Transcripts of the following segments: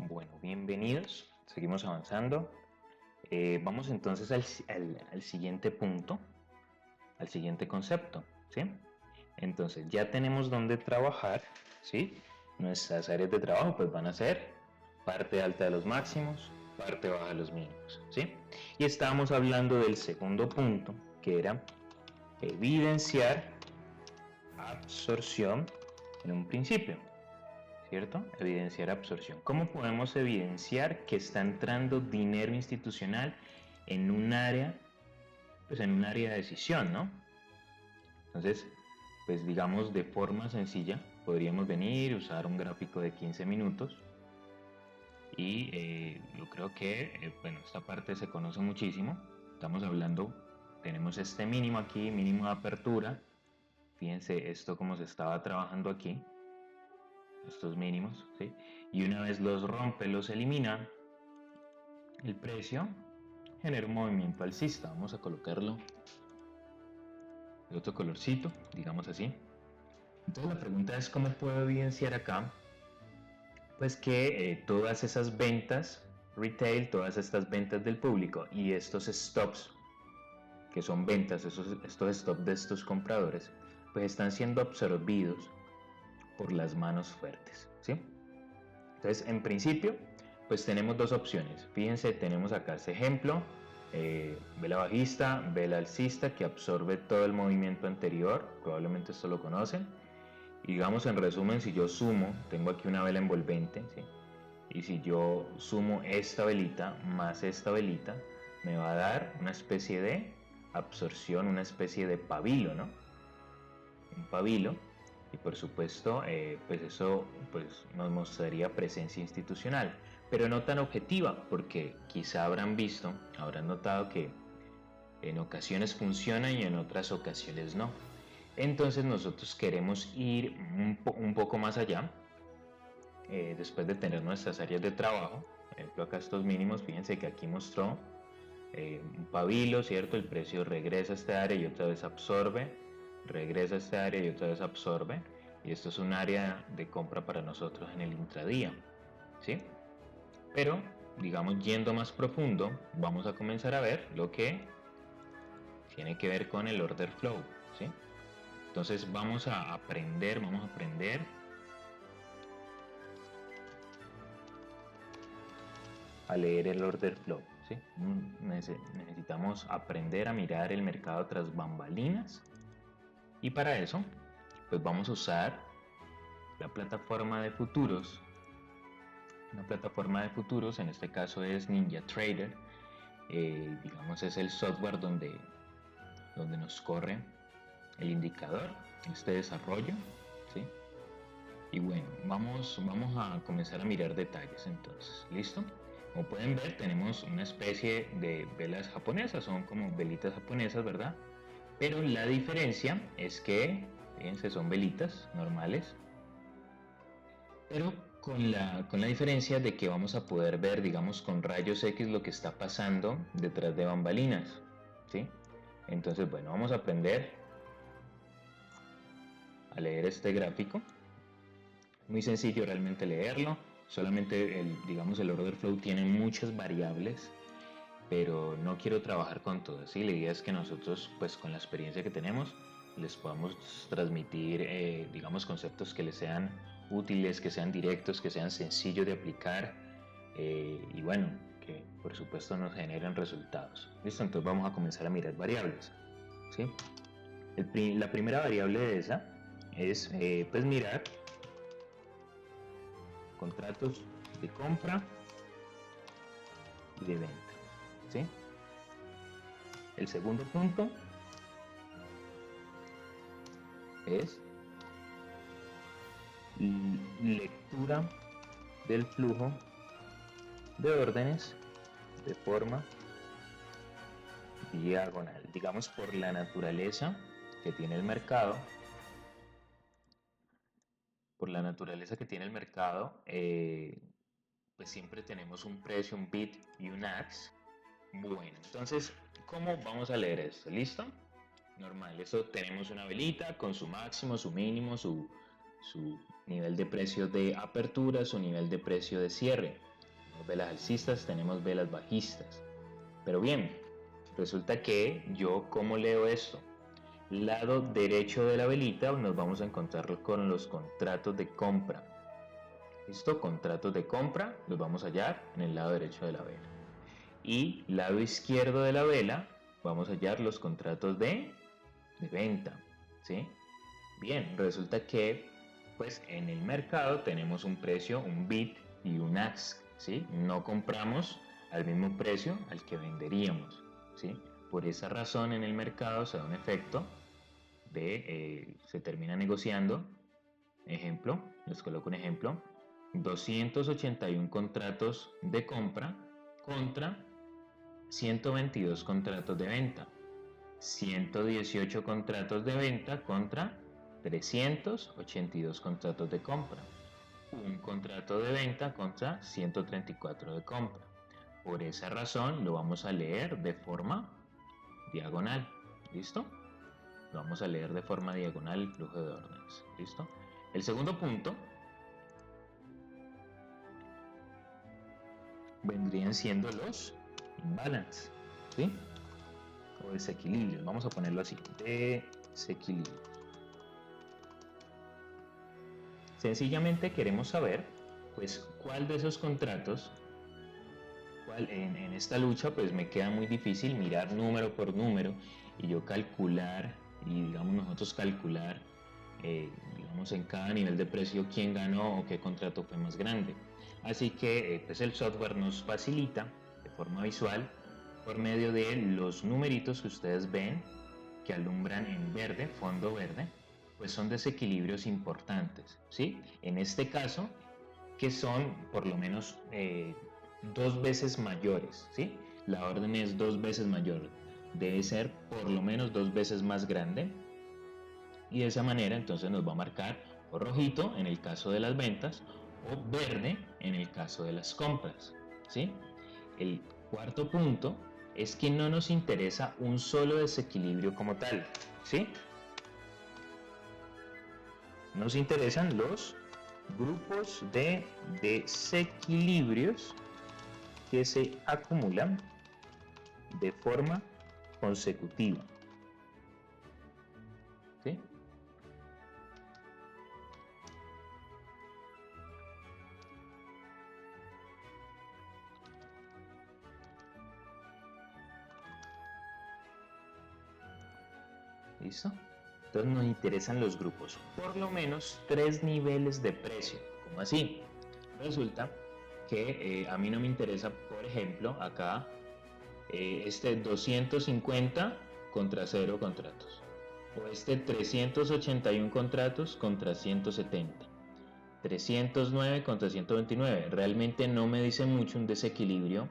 Bueno, bienvenidos. Seguimos avanzando. Vamos entonces al siguiente punto, al siguiente concepto, ¿sí? Entonces ya tenemos dónde trabajar, ¿sí? Nuestras áreas de trabajo pues van a ser parte alta de los máximos, parte baja de los mínimos, ¿sí? Y estábamos hablando del segundo punto, que era evidenciar absorción en un principio. ¿Cierto? Evidenciar absorción. ¿Cómo podemos evidenciar que está entrando dinero institucional en un área, pues en un área de decisión, ¿no? Entonces, pues digamos de forma sencilla, podríamos venir, usar un gráfico de 15 minutos y yo creo que, bueno, esta parte se conoce muchísimo. Estamos hablando, tenemos este mínimo aquí, mínimo de apertura. Fíjense esto como se estaba trabajando aquí, estos mínimos, ¿sí? Y una vez los rompe, los elimina, el precio genera un movimiento alcista. Vamos a colocarlo de otro colorcito, digamos así. Entonces la pregunta es cómo puedo evidenciar acá pues que todas esas ventas retail, todas estas ventas del público y estos stops que son ventas, estos stops de estos compradores, pues están siendo absorbidos por las manos fuertes, ¿sí? Entonces, en principio, pues tenemos dos opciones. Fíjense, tenemos acá este ejemplo, vela bajista, vela alcista, que absorbe todo el movimiento anterior, probablemente esto lo conocen. Y digamos, en resumen, si yo sumo, tengo aquí una vela envolvente, ¿sí? Y si yo sumo esta velita más esta velita, me va a dar una especie de absorción, una especie de pabilo, ¿no? Un pabilo, y por supuesto pues eso pues nos mostraría presencia institucional, pero no tan objetiva, porque quizá habrán visto, habrán notado que en ocasiones funciona y en otras ocasiones no. Entonces nosotros queremos ir un poco más allá, después de tener nuestras áreas de trabajo. Por ejemplo, acá estos mínimos, fíjense que aquí mostró un pabilo, ¿cierto? El precio regresa a esta área y otra vez absorbe, regresa a esta área y otra vez absorbe. Y esto es un área de compra para nosotros en el intradía, ¿sí? Pero, digamos, yendo más profundo, vamos a comenzar a ver lo que tiene que ver con el order flow, ¿sí? Entonces vamos a aprender a leer el order flow, ¿sí? Necesitamos aprender a mirar el mercado tras bambalinas. Y para eso, pues vamos a usar la plataforma de futuros. Una plataforma de futuros, en este caso es NinjaTrader. Digamos es el software donde nos corre el indicador, este desarrollo, ¿sí? Y bueno, vamos a comenzar a mirar detalles entonces, ¿listo? Como pueden ver, tenemos una especie de velas japonesas, son como velitas japonesas, ¿verdad? Pero la diferencia es que, fíjense, son velitas normales, pero con la diferencia de que vamos a poder ver, digamos, con rayos X lo que está pasando detrás de bambalinas, ¿sí? Entonces, bueno, vamos a aprender a leer este gráfico. Muy sencillo realmente leerlo, solamente digamos, el order flow tiene muchas variables, pero no quiero trabajar con todas, ¿sí? La idea es que nosotros, pues con la experiencia que tenemos, les podamos transmitir, digamos, conceptos que les sean útiles, que sean directos, que sean sencillos de aplicar y bueno, que por supuesto nos generen resultados. ¿Listo? Entonces vamos a comenzar a mirar variables, ¿sí? La primera variable de esa es, pues mirar contratos de compra y de venta, ¿sí? El segundo punto es lectura del flujo de órdenes de forma diagonal. Digamos, por la naturaleza que tiene el mercado, pues siempre tenemos un precio, un bid y un ask. Bueno, entonces, ¿cómo vamos a leer esto? ¿Listo? Normal, eso tenemos una velita con su máximo, su mínimo, su nivel de precio de apertura, su nivel de precio de cierre. tenemos velas alcistas, tenemos velas bajistas. Pero bien, resulta que yo, ¿cómo leo esto? Lado derecho de la velita nos vamos a encontrar con los contratos de compra. ¿Listo? Contratos de compra los vamos a hallar en el lado derecho de la vela. Y lado izquierdo de la vela vamos a hallar los contratos de venta. ¿Sí? Bien, resulta que pues en el mercado tenemos un precio, un bid y un ask. ¿Sí? No compramos al mismo precio al que venderíamos. ¿Sí? Por esa razón en el mercado se da un efecto de, se termina negociando, ejemplo, les coloco un ejemplo, 281 contratos de compra contra 122 contratos de venta, 118 contratos de venta contra 382 contratos de compra, un contrato de venta contra 134 de compra. Por esa razón lo vamos a leer de forma diagonal. ¿Listo? Lo vamos a leer de forma diagonal el flujo de órdenes. ¿Listo? El segundo punto vendrían siendo los imbalance, ¿sí? O desequilibrios. Vamos a ponerlo así. Desequilibrios. Sencillamente queremos saber, pues, cuál de esos contratos, en esta lucha, pues me queda muy difícil mirar número por número y yo calcular, y digamos nosotros calcular, digamos en cada nivel de precio quién ganó o qué contrato fue más grande. Así que pues el software nos facilita de forma visual por medio de los numeritos que ustedes ven que alumbran en verde, fondo verde, pues son desequilibrios importantes, ¿sí? En este caso, que son por lo menos 2 veces mayores, ¿sí? La orden es 2 veces mayor, debe ser por lo menos 2 veces más grande, y de esa manera entonces nos va a marcar o rojito en el caso de las ventas o verde en el caso de las compras, ¿sí? El cuarto punto es que no nos interesa un solo desequilibrio como tal, ¿sí? Nos interesan los grupos de desequilibrios que se acumulan de forma consecutiva, ¿sí? ¿Listo? Entonces nos interesan los grupos, por lo menos 3 niveles de precio. ¿Cómo así? Resulta que a mí no me interesa, por ejemplo, acá este 250 contra 0 contratos, o este 381 contratos contra 170, 309 contra 129. Realmente no me dice mucho un desequilibrio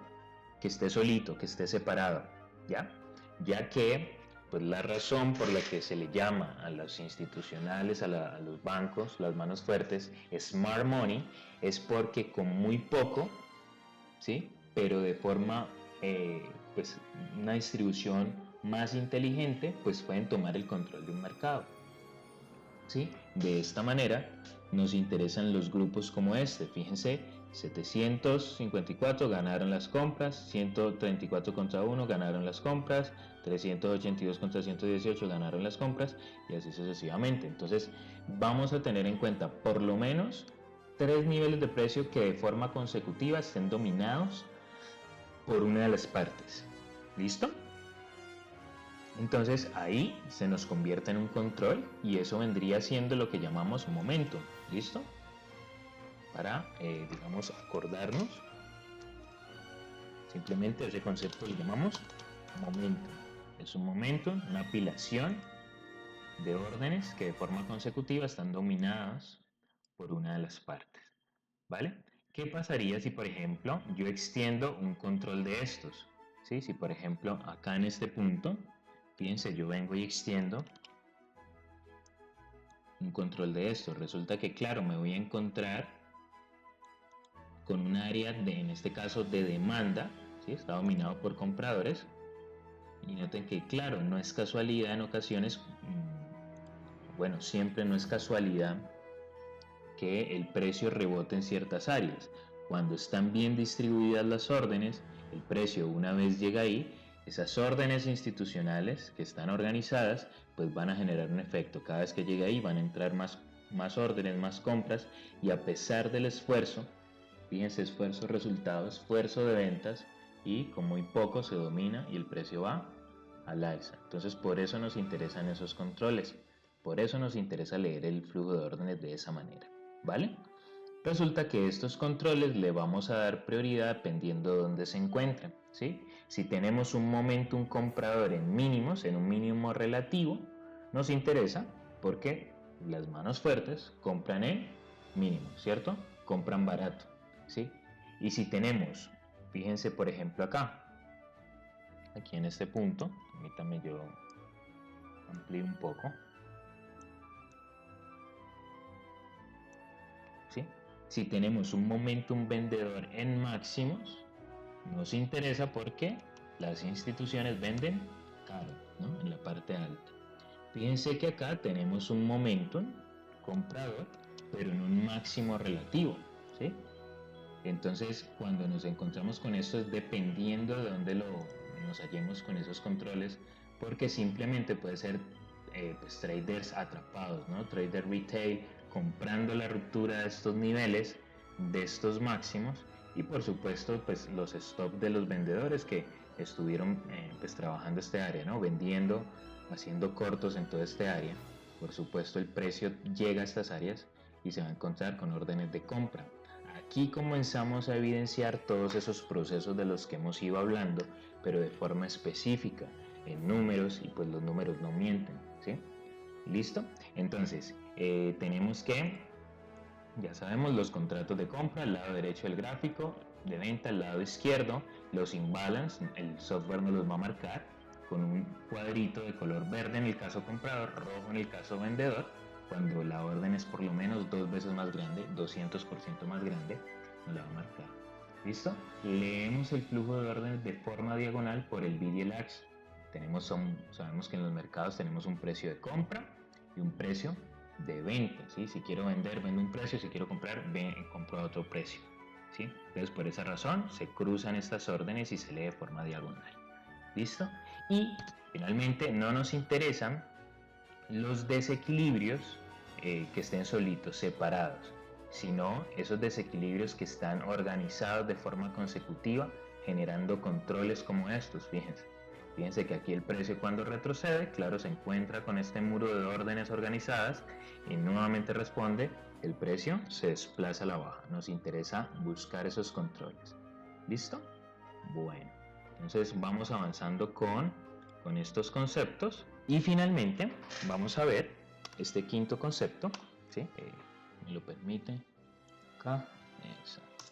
que esté solito, que esté separado, ¿ya? Ya que pues la razón por la que se le llama a los institucionales, a los bancos, las manos fuertes, Smart Money, es porque con muy poco, ¿sí? Pero de forma, pues una distribución más inteligente, pues pueden tomar el control de un mercado, ¿sí? De esta manera nos interesan los grupos como este. Fíjense, 754 ganaron las compras, 134 contra 1 ganaron las compras, 382 contra 118 ganaron las compras, y así sucesivamente. Entonces vamos a tener en cuenta por lo menos 3 niveles de precio que de forma consecutiva estén dominados por una de las partes. ¿Listo? Entonces ahí se nos convierte en un control y eso vendría siendo lo que llamamos momentum. ¿Listo? Para, digamos, acordarnos, simplemente ese concepto lo llamamos momentum. Es un momentum, una apilación de órdenes que de forma consecutiva están dominadas por una de las partes. ¿Vale? ¿Qué pasaría si, por ejemplo, yo extiendo un control de estos? ¿Sí? Si, por ejemplo, acá en este punto, fíjense, yo vengo y extiendo un control de esto. Resulta que, claro, me voy a encontrar con un área de, en este caso, de demanda, ¿sí? Está dominado por compradores. Y noten que, claro, no es casualidad en ocasiones, bueno, siempre no es casualidad que el precio rebote en ciertas áreas. Cuando están bien distribuidas las órdenes, el precio una vez llega ahí, esas órdenes institucionales que están organizadas, pues van a generar un efecto. Cada vez que llegue ahí van a entrar más órdenes, más compras, y a pesar del esfuerzo, fíjense, esfuerzo, resultado, esfuerzo de ventas, y con muy poco se domina y el precio va al alza. Entonces por eso nos interesan esos controles, por eso nos interesa leer el flujo de órdenes de esa manera, ¿vale? Resulta que estos controles le vamos a dar prioridad dependiendo de dónde se encuentren, ¿sí? Si tenemos un momentum comprador en mínimos, en un mínimo relativo, nos interesa porque las manos fuertes compran en mínimo, ¿cierto? Compran barato, ¿sí? Y si tenemos, fíjense por ejemplo acá, aquí en este punto, permítanme yo amplío un poco, ¿sí? Si tenemos un momentum vendedor en máximos, nos interesa porque las instituciones venden caro, ¿no? En la parte alta. Fíjense que acá tenemos un momentum comprador, pero en un máximo relativo, ¿sí? Entonces, cuando nos encontramos con esto es dependiendo de dónde nos hallemos con esos controles, porque simplemente puede ser pues, traders atrapados, ¿no? Trader retail comprando la ruptura de estos niveles, de estos máximos, y por supuesto pues los stop de los vendedores que estuvieron pues trabajando este área, ¿no? Vendiendo, haciendo cortos en toda este área. Por supuesto el precio llega a estas áreas y se va a encontrar con órdenes de compra. Aquí comenzamos a evidenciar todos esos procesos de los que hemos ido hablando, pero de forma específica, en números, y pues los números no mienten, ¿sí? ¿Listo? Entonces, tenemos que, ya sabemos, los contratos de compra, al lado derecho del gráfico, de venta, al lado izquierdo, los imbalance, el software nos los va a marcar con un cuadrito de color verde en el caso comprador, rojo en el caso vendedor. Cuando la orden es por lo menos 2 veces más grande, 200% más grande, nos la va a marcar. ¿Listo? Leemos el flujo de órdenes de forma diagonal por el BDLAX. Sabemos que en los mercados tenemos un precio de compra y un precio de venta, ¿sí? Si quiero vender, vendo un precio, si quiero comprar, compro a otro precio, ¿sí? Entonces por esa razón se cruzan estas órdenes y se lee de forma diagonal. ¿Listo? Y finalmente no nos interesan los desequilibrios que estén solitos, separados, sino esos desequilibrios que están organizados de forma consecutiva, generando controles como estos, fíjense que aquí el precio cuando retrocede, claro, se encuentra con este muro de órdenes organizadas y nuevamente responde, el precio se desplaza a la baja. Nos interesa buscar esos controles. ¿Listo? Bueno, entonces vamos avanzando con estos conceptos y finalmente vamos a ver este quinto concepto, ¿sí? Me lo permite acá. Exacto.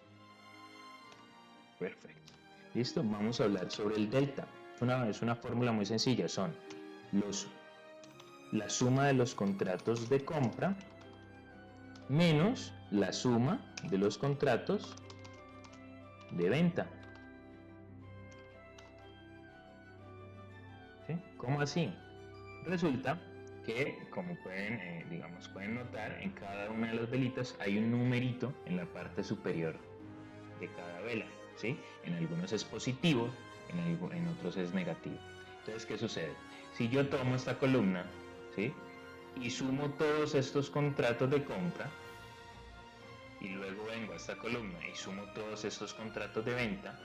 Perfecto. Listo, vamos a hablar sobre el delta. Es una fórmula muy sencilla, son la suma de los contratos de compra menos la suma de los contratos de venta. ¿Sí? ¿Cómo así? Resulta que, como pueden, pueden notar, en cada una de las velitas hay un numerito en la parte superior de cada vela, ¿sí? En algunos es positivo, en otros es negativo. Entonces, ¿qué sucede? Si yo tomo esta columna, ¿sí? Y sumo todos estos contratos de compra, y luego vengo a esta columna y sumo todos estos contratos de venta,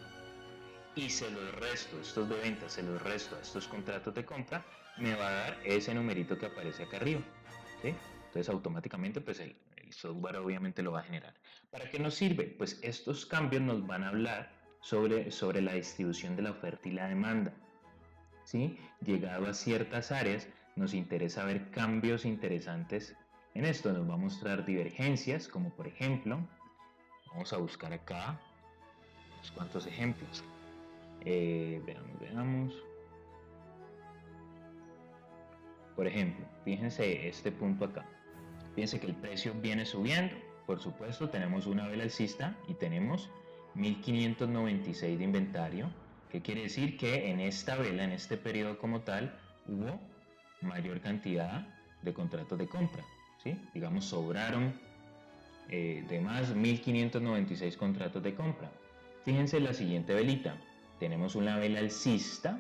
y se los resto, estos de venta, se los resto a estos contratos de compra, me va a dar ese numerito que aparece acá arriba, ¿sí? Entonces automáticamente pues el software obviamente lo va a generar. ¿Para qué nos sirve? Pues estos cambios nos van a hablar sobre la distribución de la oferta y la demanda, ¿sí? Llegado a ciertas áreas nos interesa ver cambios interesantes en esto, nos va a mostrar divergencias, como por ejemplo, vamos a buscar acá unos cuantos ejemplos. Veamos. Por ejemplo, fíjense este punto acá. Fíjense que el precio viene subiendo. Por supuesto, tenemos una vela alcista y tenemos 1596 de inventario. ¿Qué quiere decir? Que en esta vela, en este periodo como tal, hubo mayor cantidad de contratos de compra, ¿sí? Digamos, sobraron de más 1596 contratos de compra. Fíjense la siguiente velita. Tenemos una vela alcista,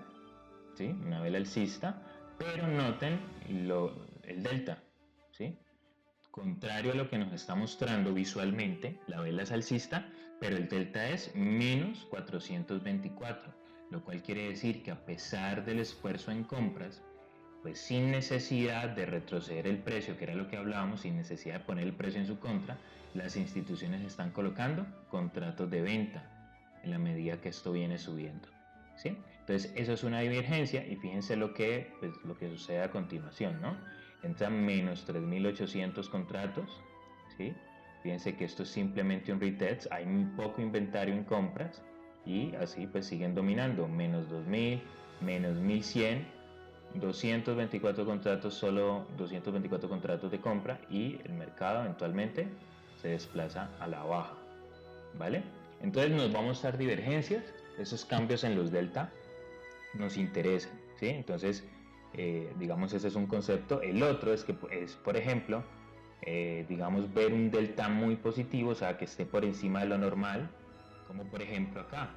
¿sí? Una vela alcista, pero noten el delta, ¿sí? Contrario a lo que nos está mostrando visualmente, la vela es alcista, pero el delta es menos 424, lo cual quiere decir que a pesar del esfuerzo en compras, pues sin necesidad de retroceder el precio, que era lo que hablábamos, sin necesidad de poner el precio en su contra, las instituciones están colocando contratos de venta en la medida que esto viene subiendo, ¿sí? Entonces eso es una divergencia y fíjense lo que sucede a continuación, ¿no? Entran menos 3.800 contratos, ¿sí? Fíjense que esto es simplemente un retest, hay muy poco inventario en compras y así pues siguen dominando, menos 2.000, menos 1.100, 224 contratos, solo 224 contratos de compra y el mercado eventualmente se desplaza a la baja, ¿vale? Entonces nos va a mostrar divergencias, esos cambios en los delta nos interesan, ¿sí? Entonces, digamos, ese es un concepto. El otro es que es, por ejemplo, digamos, ver un delta muy positivo, o sea, que esté por encima de lo normal, como por ejemplo acá.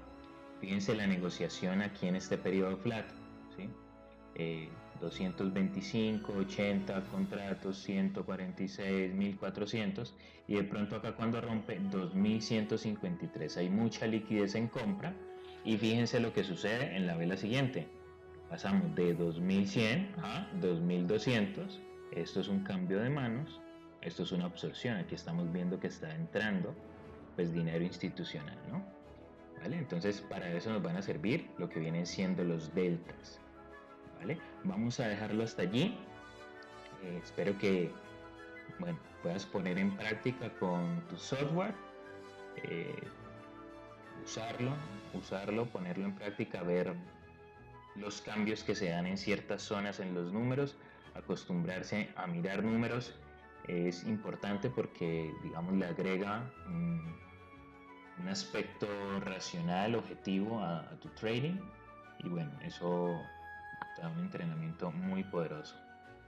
Fíjense la negociación aquí en este periodo flat, ¿sí? 225, 80 contratos, 146, 1400 y de pronto acá cuando rompe 2153 hay mucha liquidez en compra y fíjense lo que sucede en la vela siguiente, pasamos de 2100 a 2200, esto es un cambio de manos, esto es una absorción, aquí estamos viendo que está entrando pues dinero institucional, ¿no? ¿Vale? Entonces para eso nos van a servir lo que vienen siendo los deltas. ¿Vale? Vamos a dejarlo hasta allí. Espero que bueno, puedas poner en práctica con tu software, eh, usarlo, ponerlo en práctica, ver los cambios que se dan en ciertas zonas en los números, acostumbrarse a mirar números es importante porque, digamos, le agrega un aspecto racional, objetivo a tu trading y bueno, eso te da un entrenamiento muy poderoso.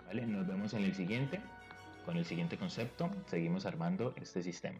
¿Vale? Nos vemos en el siguiente, con el siguiente concepto, seguimos armando este sistema.